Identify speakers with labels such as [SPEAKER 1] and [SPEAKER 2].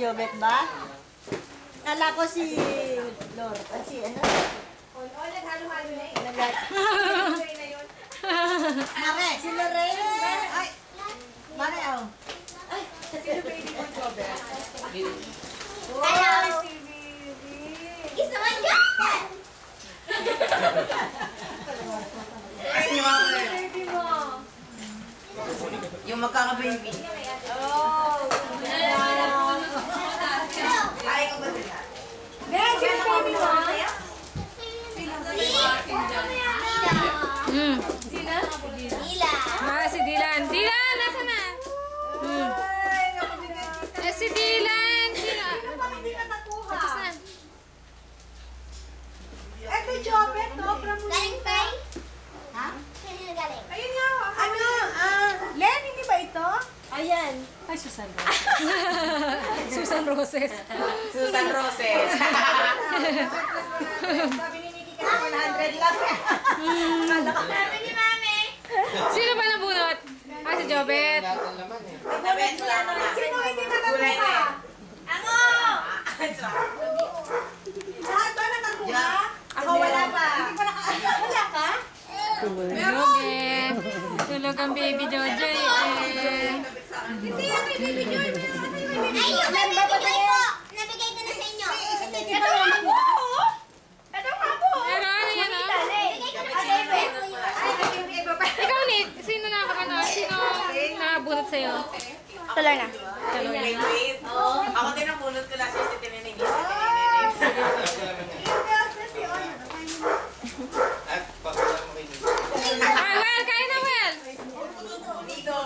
[SPEAKER 1] Jobet ba? Kala ko si Lord. Si ano?
[SPEAKER 2] Naghalo-halo na eh.
[SPEAKER 1] Mare, si Lorraine. Ay, Mare, oh. Ay,
[SPEAKER 2] Sino baby mo, Jobet?
[SPEAKER 3] Hello.
[SPEAKER 2] Si baby.
[SPEAKER 3] Kiss naman dyan!
[SPEAKER 2] Baby mo.
[SPEAKER 1] yung magkaka-baby.
[SPEAKER 2] Oh.
[SPEAKER 1] Ay, ko ba din?
[SPEAKER 2] Ben, sino baby mo? Sino?
[SPEAKER 3] Ila.
[SPEAKER 4] Si Dylan. Dylan, nasa na?
[SPEAKER 2] Ay, nakabigay kita.
[SPEAKER 4] Si Dylan.
[SPEAKER 2] Sino pa hindi na nakuha?
[SPEAKER 4] Tapos na.
[SPEAKER 2] Eto, Jobet, no? From
[SPEAKER 3] Galing tayo?
[SPEAKER 1] Ha?
[SPEAKER 3] Sino galing?
[SPEAKER 2] Ayun nga. Ano? Len, hindi ba ito?
[SPEAKER 1] Ayan.
[SPEAKER 4] Ay, Susan Roses. Susan Roses.
[SPEAKER 1] Susan Roses.
[SPEAKER 2] Sabi ni Nikki kasi 100 lang.
[SPEAKER 3] Sabi ni Mami.
[SPEAKER 4] Sino ba nabunot? Si Jobet.
[SPEAKER 1] Nabet mo lang na.
[SPEAKER 2] Sino hindi na nakuha?
[SPEAKER 3] Ako!
[SPEAKER 2] Lahat ba na nakuha? Ako wala pa. Hindi pa wala ka?
[SPEAKER 4] Tulog eh. Tulog ang baby Jojo eh.
[SPEAKER 2] Hindi yan kay Baby Joy.
[SPEAKER 3] Ay, yung baby joy po. Nabigay ko na sa inyo.
[SPEAKER 2] Ito nga po. Ito nga po.
[SPEAKER 4] Pero ano yan oh?
[SPEAKER 3] Nabigay ko na sa inyo.
[SPEAKER 2] Ay, yung iba pa.
[SPEAKER 4] Ikaw, Nick. Sino nakakano? Sino nakabunot sa'yo?
[SPEAKER 3] Tuloy na.
[SPEAKER 1] Wait. Ako din ang bunot ko last year si Tineneng.
[SPEAKER 4] Ah, Well, kain na, Well.
[SPEAKER 1] Dito.